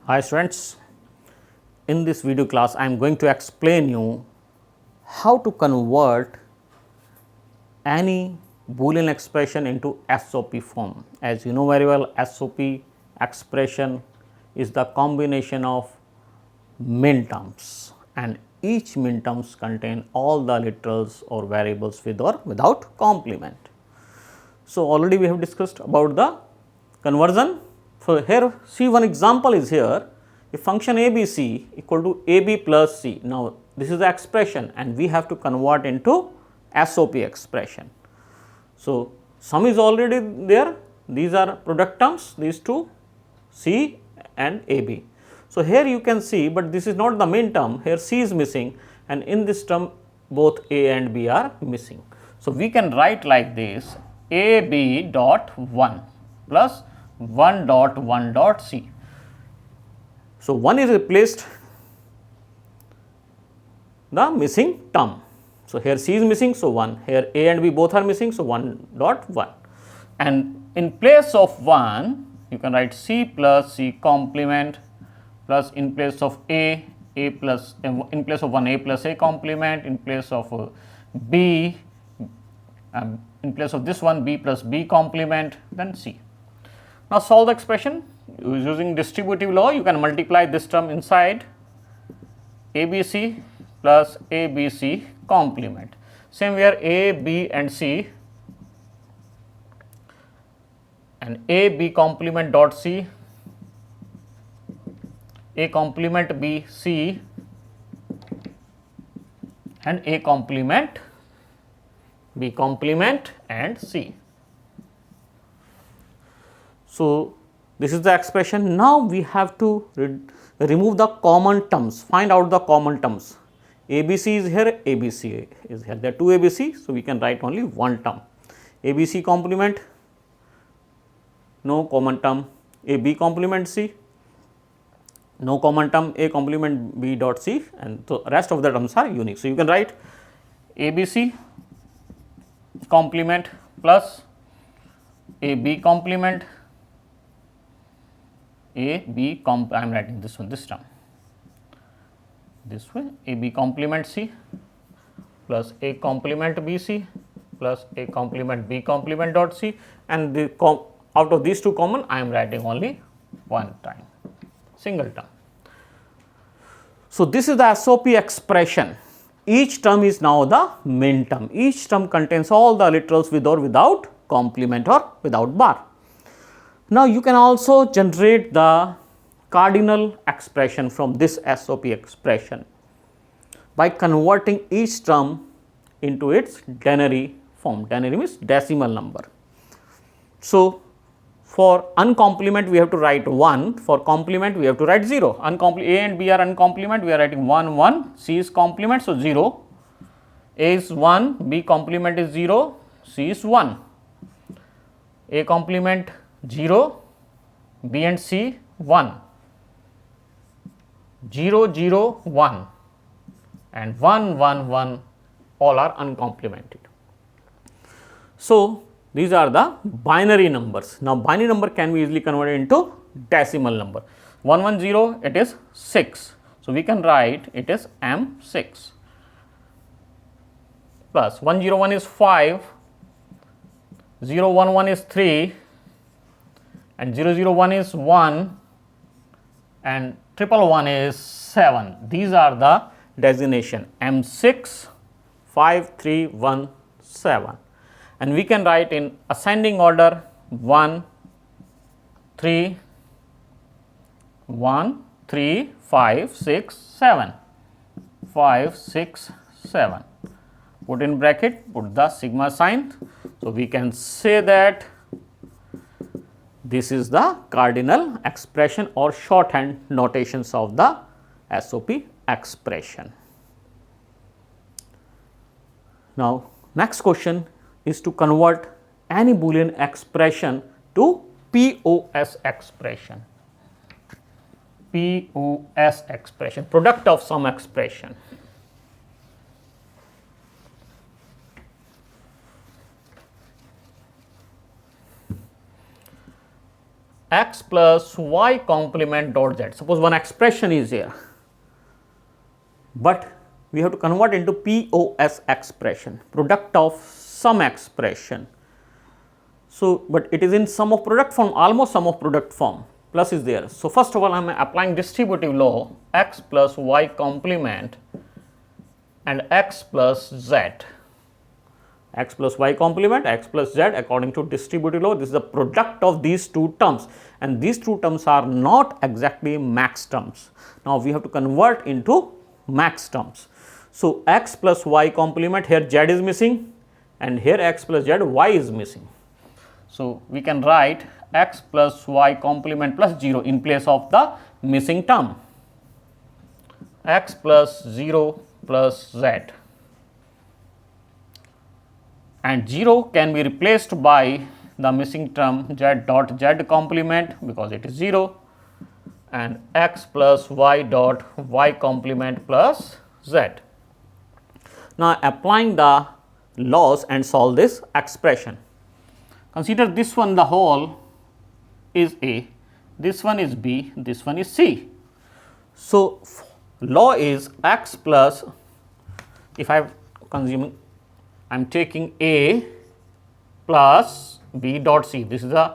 Hi students, in this video class I am going to explain you how to convert any Boolean expression into SOP form. As you know very well, SOP expression is the combination of min terms, and each min terms contain all the literals or variables with or without complement. So, already we have discussed about the conversion. So, here see one example is here, if function ABC equal to AB plus C. Now, this is the expression and we have to convert into SOP expression. So, sum is already there, these are product terms, these two C and AB. So, here you can see, but this is not the main term, here C is missing and in this term both A and B are missing. So, we can write like this, AB dot 1 plus 1 dot 1 dot C. So, 1 is replaced the missing term. So, here C is missing, so 1, here A and B both are missing, so 1 dot 1, and in place of 1 you can write C plus C complement plus in place of A plus in place of 1 A plus A complement, in place of B in place of this one B plus B complement, then C. Now, solve the expression using distributive law. You can multiply this term inside ABC plus ABC complement. Same where A, B and C, and A B complement dot C, A complement B C, and A complement B complement and C. So, this is the expression. Now, we have to remove the common terms, find out the common terms. ABC is here, ABC is here, there are two ABC. So, we can write only one term, ABC complement, no common term, AB complement C, no common term, A complement B dot C, and the rest of the terms are unique. So, you can write ABC complement plus AB complement, I am writing this one, this term this way, AB complement C plus A complement BC plus A complement B complement dot C, and the out of these two common I am writing only one time, single term. So, this is the SOP expression. Each term is now the min term. Each term contains all the literals with or without complement or without bar. Now, you can also generate the cardinal expression from this SOP expression by converting each term into its denary form. Denary means decimal number. So, for uncomplement we have to write 1, for complement we have to write 0. A and B are uncomplement, we are writing 1 1, C is complement, so 0, A is 1, B complement is 0, C is 1, A complement 0, B and C 1, 0 0 1 and 1 1 1, all are uncomplemented. So, these are the binary numbers. Now, binary number can be easily converted into decimal number. 110 it is 6. So, we can write it is M6 plus 101 is 5, 011 is 3 and 001 is 1 and 111 is 7. These are the designation M6 5 3 1 7. And we can write in ascending order 1 3 1 3 5 6 7 5 6 7. Put in bracket, put the sigma sign. So, we can say that this is the cardinal expression or shorthand notations of the SOP expression. Now, next question is to convert any Boolean expression to POS expression. POS expression, product of sum expression. x plus y complement dot z. Suppose one expression is here, but we have to convert into POS expression, product of sum expression. So, but it is in sum of product form, almost sum of product form, plus is there. So, first of all I am applying distributive law, x plus y complement and x plus z, x plus y complement, x plus z according to distributive law. This is the product of these two terms, and these two terms are not exactly max terms. Now, we have to convert into max terms. So, x plus y complement, here z is missing and here x plus z, y is missing. So, we can write x plus y complement plus 0 in place of the missing term, x plus 0 plus z, and 0 can be replaced by the missing term z dot z complement because it is 0, and x plus y dot y complement plus z. Now, applying the laws and solve this expression. Consider this one, the whole is A, this one is B, this one is C. So, law is x plus, if I am taking A plus B dot C, this is the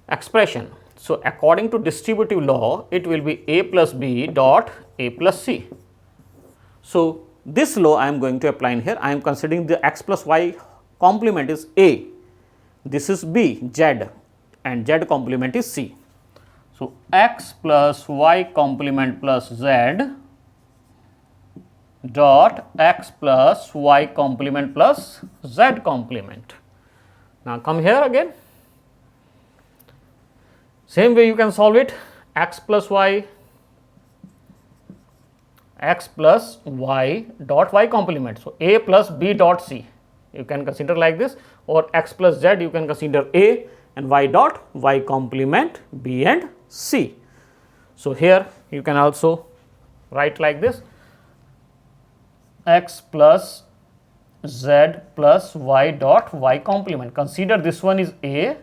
expression. So, according to distributive law, it will be A plus B dot A plus C. So, this law I am going to apply in here. I am considering the x plus y complement is A, this is B, Z, and Z complement is C. So, x plus y complement plus Z dot x plus y complement plus Z complement. Now, come here again, same way you can solve it, x plus y dot y complement. So, A plus B dot C you can consider like this, or x plus z you can consider A and y dot y complement B and C. So, here you can also write like this, x plus z plus y dot y complement. Consider this one is A,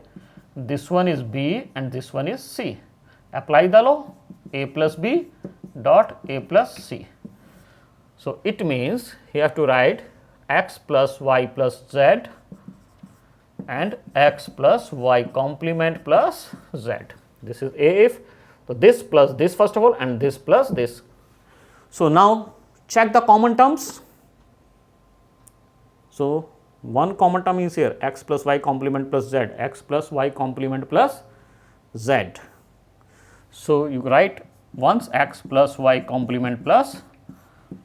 this one is B and this one is C. Apply the law, A plus B dot A plus C. So, it means you have to write x plus y plus z and x plus y complement plus z. This is A if, so this plus this first of all and this plus this. So, now check the common terms. So, one common term is here, x plus y complement plus z, x plus y complement plus z. So, you write once x plus y complement plus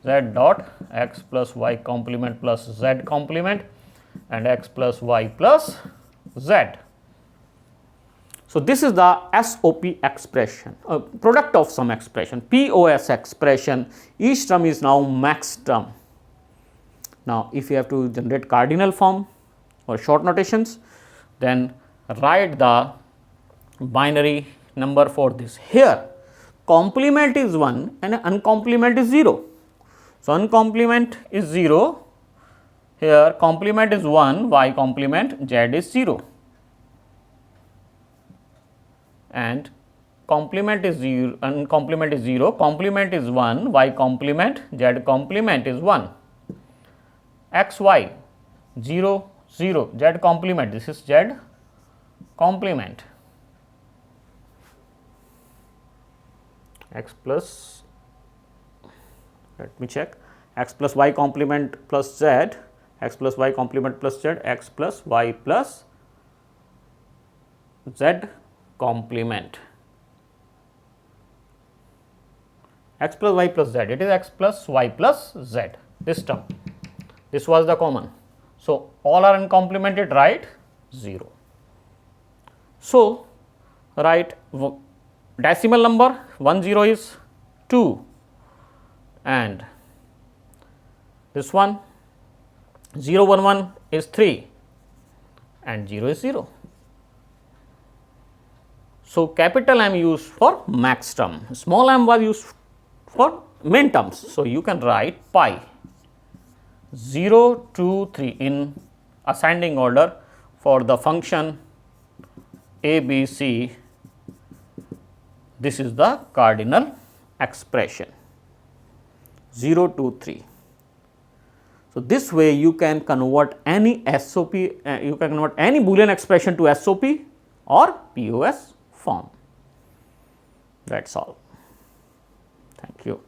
z dot x plus y complement plus z complement and x plus y plus z. So, this is the SOP expression, product of sum expression, POS expression. Each term is now max term. Now, if you have to generate cardinal form or short notations, then write the binary number for this. Here complement is 1 and uncomplement is 0. So, uncomplement is 0, here complement is 1, y complement z is 0, and complement is 0, uncomplement is 0, complement is 1, y complement, z complement is 1, x y 0 0, z complement, this is z complement, x plus, let me check, x plus y complement plus z, x plus y complement plus z, x plus y plus z complement, x plus y plus z, it is x plus y plus z, this term, this was the common. So, all are uncomplemented, write 0. So, write decimal number 10 is 2 and this one 011 is 3 and 0 is 0. So, capital M used for max term, small m was used for min terms. So, you can write pi 0, 2, 3 in ascending order for the function A, B, C, this is the cardinal expression 0, 2, 3. So, this way you can convert any SOP, you can convert any Boolean expression to SOP or POS form. That is all. Thank you.